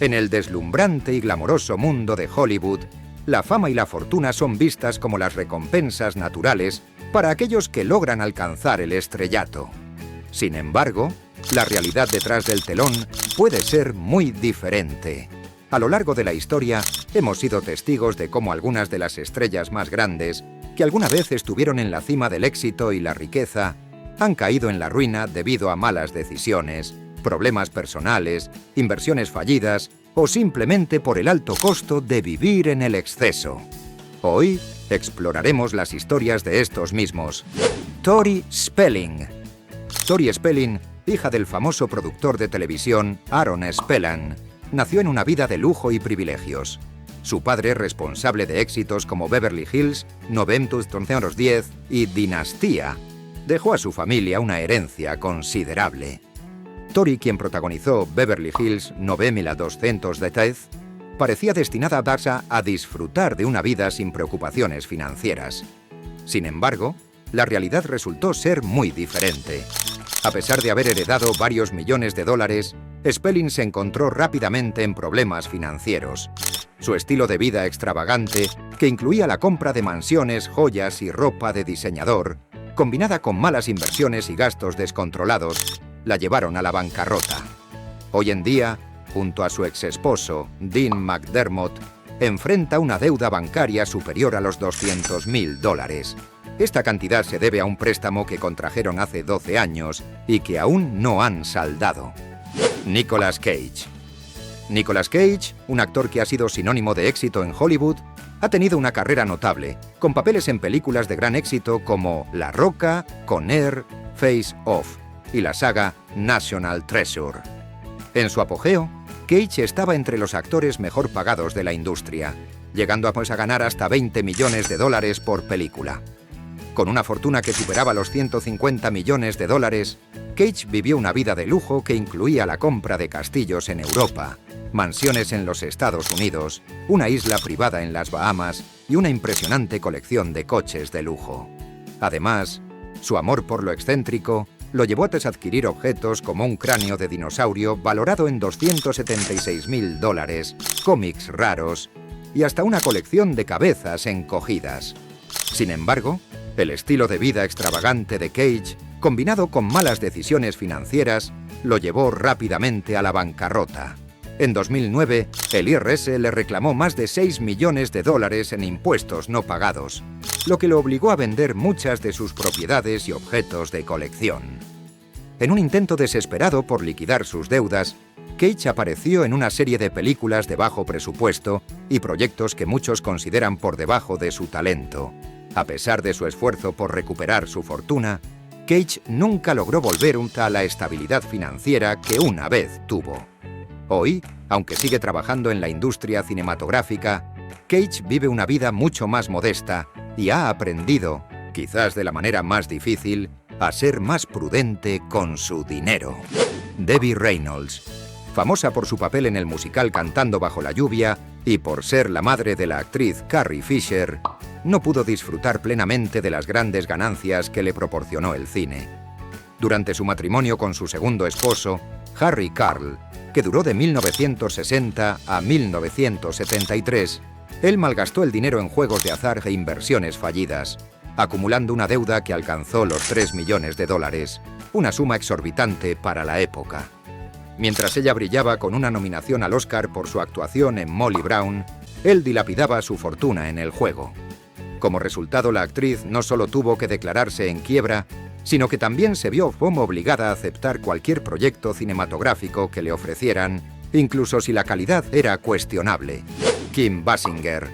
En el deslumbrante y glamoroso mundo de Hollywood, la fama y la fortuna son vistas como las recompensas naturales para aquellos que logran alcanzar el estrellato. Sin embargo, la realidad detrás del telón puede ser muy diferente. A lo largo de la historia, hemos sido testigos de cómo algunas de las estrellas más grandes, que alguna vez estuvieron en la cima del éxito y la riqueza, han caído en la ruina debido a malas decisiones, problemas personales, inversiones fallidas o simplemente por el alto costo de vivir en el exceso. Hoy exploraremos las historias de estos mismos. Tori Spelling. Tori Spelling, hija del famoso productor de televisión Aaron Spelling, nació en una vida de lujo y privilegios. Su padre, responsable de éxitos como Beverly Hills, 90210 y Dinastía, dejó a su familia una herencia considerable. Tori, quien protagonizó Beverly Hills 90210, parecía destinada a darse a disfrutar de una vida sin preocupaciones financieras. Sin embargo, la realidad resultó ser muy diferente. A pesar de haber heredado varios millones de dólares, Spelling se encontró rápidamente en problemas financieros. Su estilo de vida extravagante, que incluía la compra de mansiones, joyas y ropa de diseñador, combinada con malas inversiones y gastos descontrolados, la llevaron a la bancarrota. Hoy en día, junto a su exesposo, Dean McDermott, enfrenta una deuda bancaria superior a los $200.000. Esta cantidad se debe a un préstamo que contrajeron hace 12 años y que aún no han saldado. Nicolas Cage. Nicolas Cage, un actor que ha sido sinónimo de éxito en Hollywood, ha tenido una carrera notable, con papeles en películas de gran éxito como La Roca, Con Air, Face Off y la saga National Treasure. En su apogeo, Cage estaba entre los actores mejor pagados de la industria, llegando a ganar hasta $20 millones por película. Con una fortuna que superaba los $150 millones, Cage vivió una vida de lujo que incluía la compra de castillos en Europa, mansiones en los Estados Unidos, una isla privada en las Bahamas y una impresionante colección de coches de lujo. Además, su amor por lo excéntrico lo llevó a adquirir objetos como un cráneo de dinosaurio valorado en $276.000, cómics raros y hasta una colección de cabezas encogidas. Sin embargo, el estilo de vida extravagante de Cage, combinado con malas decisiones financieras, lo llevó rápidamente a la bancarrota. En 2009, el IRS le reclamó más de $6 millones en impuestos no pagados, lo que lo obligó a vender muchas de sus propiedades y objetos de colección. En un intento desesperado por liquidar sus deudas, Cage apareció en una serie de películas de bajo presupuesto y proyectos que muchos consideran por debajo de su talento. A pesar de su esfuerzo por recuperar su fortuna, Cage nunca logró volver a la estabilidad financiera que una vez tuvo. Hoy, aunque sigue trabajando en la industria cinematográfica, Cage vive una vida mucho más modesta y ha aprendido, quizás de la manera más difícil, a ser más prudente con su dinero. Debbie Reynolds. Famosa por su papel en el musical Cantando bajo la lluvia y por ser la madre de la actriz Carrie Fisher, no pudo disfrutar plenamente de las grandes ganancias que le proporcionó el cine. Durante su matrimonio con su segundo esposo, Harry Carl, que duró de 1960 a 1973, él malgastó el dinero en juegos de azar e inversiones fallidas, acumulando una deuda que alcanzó los $3 millones, una suma exorbitante para la época. Mientras ella brillaba con una nominación al Oscar por su actuación en Molly Brown, él dilapidaba su fortuna en el juego. Como resultado, la actriz no solo tuvo que declararse en quiebra, sino que también se vio como obligada a aceptar cualquier proyecto cinematográfico que le ofrecieran, incluso si la calidad era cuestionable. Kim Basinger.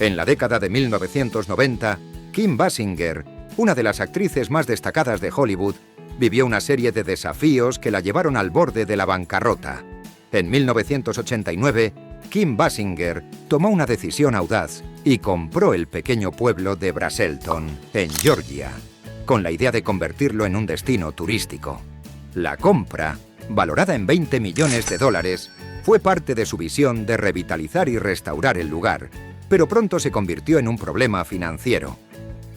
En la década de 1990, Kim Basinger, una de las actrices más destacadas de Hollywood, vivió una serie de desafíos que la llevaron al borde de la bancarrota. En 1989, Kim Basinger tomó una decisión audaz y compró el pequeño pueblo de Braselton, en Georgia, con la idea de convertirlo en un destino turístico. La compra, valorada en $20 millones, fue parte de su visión de revitalizar y restaurar el lugar, pero pronto se convirtió en un problema financiero.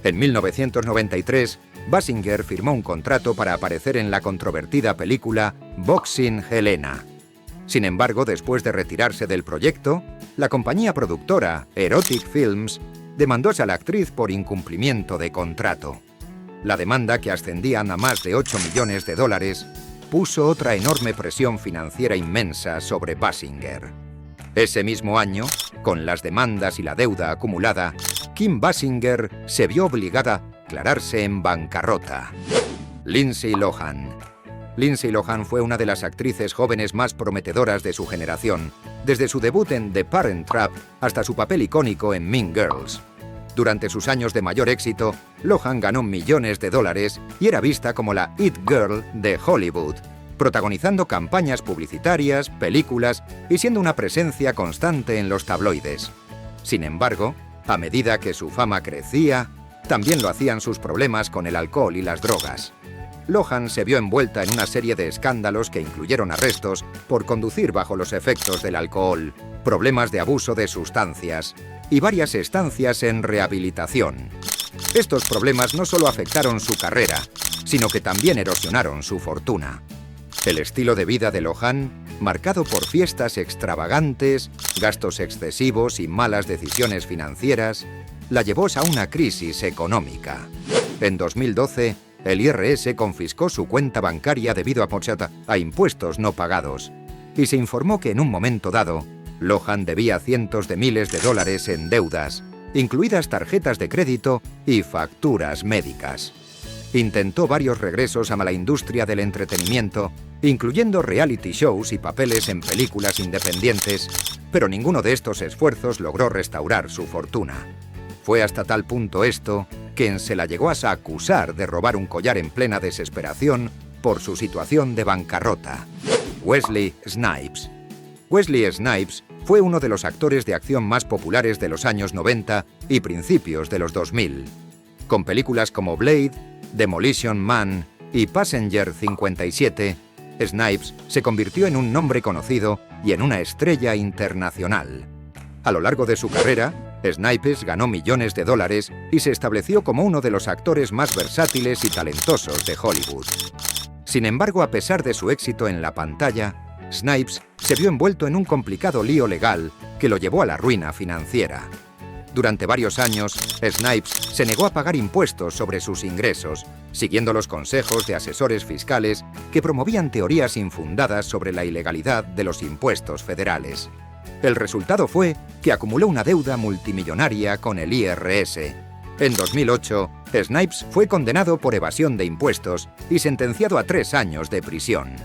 En 1993, Basinger firmó un contrato para aparecer en la controvertida película Boxing Helena. Sin embargo, después de retirarse del proyecto, la compañía productora Erotic Films demandó a la actriz por incumplimiento de contrato. La demanda, que ascendía a más de 8 millones de dólares, puso otra enorme presión financiera inmensa sobre Basinger. Ese mismo año, con las demandas y la deuda acumulada, Kim Basinger se vio obligada a declararse en bancarrota. Lindsay Lohan. Lindsay Lohan fue una de las actrices jóvenes más prometedoras de su generación, desde su debut en The Parent Trap hasta su papel icónico en Mean Girls. Durante sus años de mayor éxito, Lohan ganó millones de dólares y era vista como la It Girl de Hollywood, protagonizando campañas publicitarias, películas y siendo una presencia constante en los tabloides. Sin embargo, a medida que su fama crecía, también lo hacían sus problemas con el alcohol y las drogas. Lohan se vio envuelta en una serie de escándalos que incluyeron arrestos por conducir bajo los efectos del alcohol, problemas de abuso de sustancias y varias estancias en rehabilitación. Estos problemas no solo afectaron su carrera, sino que también erosionaron su fortuna. El estilo de vida de Lohan, marcado por fiestas extravagantes, gastos excesivos y malas decisiones financieras, la llevó a una crisis económica. En 2012, el IRS confiscó su cuenta bancaria debido a impuestos no pagados, y se informó que en un momento dado, Lohan debía cientos de miles de dólares en deudas, incluidas tarjetas de crédito y facturas médicas. Intentó varios regresos a la industria del entretenimiento, incluyendo reality shows y papeles en películas independientes, pero ninguno de estos esfuerzos logró restaurar su fortuna. Fue hasta tal punto esto que se la llegó a acusar de robar un collar en plena desesperación por su situación de bancarrota. Wesley Snipes. Wesley Snipes fue uno de los actores de acción más populares de los años 90 y principios de los 2000. Con películas como Blade, Demolition Man y Passenger 57, Snipes se convirtió en un nombre conocido y en una estrella internacional. A lo largo de su carrera, Snipes ganó millones de dólares y se estableció como uno de los actores más versátiles y talentosos de Hollywood. Sin embargo, a pesar de su éxito en la pantalla, Snipes se vio envuelto en un complicado lío legal que lo llevó a la ruina financiera. Durante varios años, Snipes se negó a pagar impuestos sobre sus ingresos, siguiendo los consejos de asesores fiscales que promovían teorías infundadas sobre la ilegalidad de los impuestos federales. El resultado fue que acumuló una deuda multimillonaria con el IRS. En 2008, Snipes fue condenado por evasión de impuestos y sentenciado a 3 años de prisión.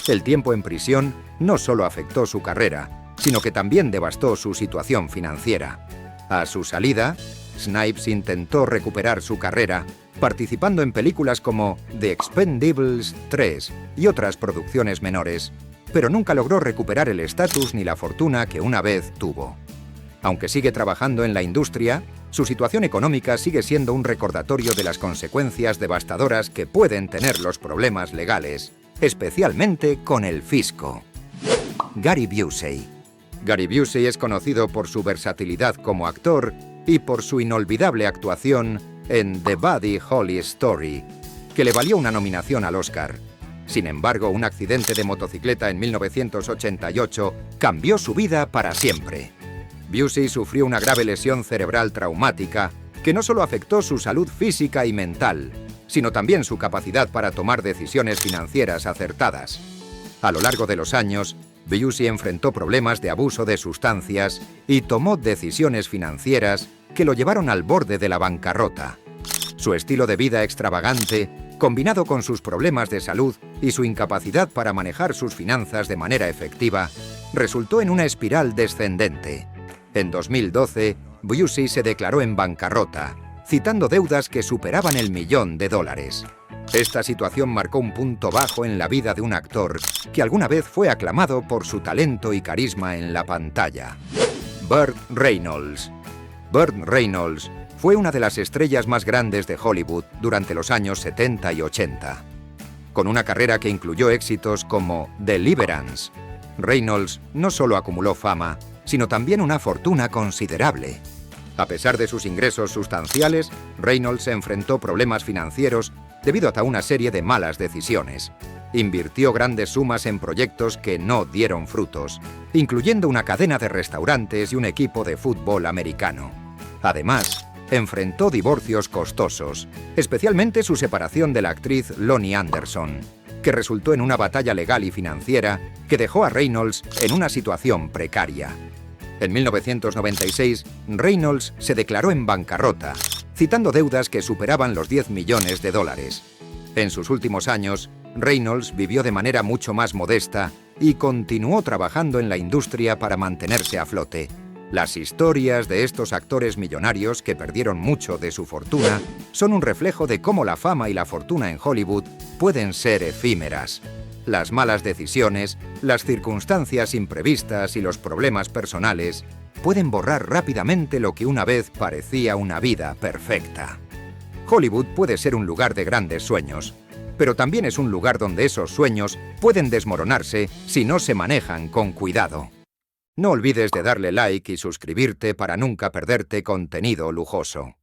El tiempo en prisión no solo afectó su carrera, sino que también devastó su situación financiera. A su salida, Snipes intentó recuperar su carrera, participando en películas como The Expendables 3 y otras producciones menores, pero nunca logró recuperar el estatus ni la fortuna que una vez tuvo. Aunque sigue trabajando en la industria, su situación económica sigue siendo un recordatorio de las consecuencias devastadoras que pueden tener los problemas legales, especialmente con el fisco. Gary Busey. Gary Busey es conocido por su versatilidad como actor y por su inolvidable actuación en The Buddy Holly Story, que le valió una nominación al Oscar. Sin embargo, un accidente de motocicleta en 1988 cambió su vida para siempre. Busey sufrió una grave lesión cerebral traumática que no solo afectó su salud física y mental, sino también su capacidad para tomar decisiones financieras acertadas. A lo largo de los años, Busey enfrentó problemas de abuso de sustancias y tomó decisiones financieras que lo llevaron al borde de la bancarrota. Su estilo de vida extravagante, combinado con sus problemas de salud y su incapacidad para manejar sus finanzas de manera efectiva, resultó en una espiral descendente. En 2012, Busey se declaró en bancarrota, citando deudas que superaban el $1 millón. Esta situación marcó un punto bajo en la vida de un actor que alguna vez fue aclamado por su talento y carisma en la pantalla. Burt Reynolds. Burt Reynolds fue una de las estrellas más grandes de Hollywood durante los años 70 y 80. Con una carrera que incluyó éxitos como Deliverance, Reynolds no solo acumuló fama, sino también una fortuna considerable. A pesar de sus ingresos sustanciales, Reynolds se enfrentó problemas financieros debido a una serie de malas decisiones. Invirtió grandes sumas en proyectos que no dieron frutos, incluyendo una cadena de restaurantes y un equipo de fútbol americano. Además, enfrentó divorcios costosos, especialmente su separación de la actriz Lonnie Anderson, que resultó en una batalla legal y financiera que dejó a Reynolds en una situación precaria. En 1996, Reynolds se declaró en bancarrota, citando deudas que superaban los 10 millones de dólares. En sus últimos años, Reynolds vivió de manera mucho más modesta y continuó trabajando en la industria para mantenerse a flote. Las historias de estos actores millonarios que perdieron mucho de su fortuna son un reflejo de cómo la fama y la fortuna en Hollywood pueden ser efímeras. Las malas decisiones, las circunstancias imprevistas y los problemas personales pueden borrar rápidamente lo que una vez parecía una vida perfecta. Hollywood puede ser un lugar de grandes sueños, pero también es un lugar donde esos sueños pueden desmoronarse si no se manejan con cuidado. No olvides de darle like y suscribirte para nunca perderte contenido lujoso.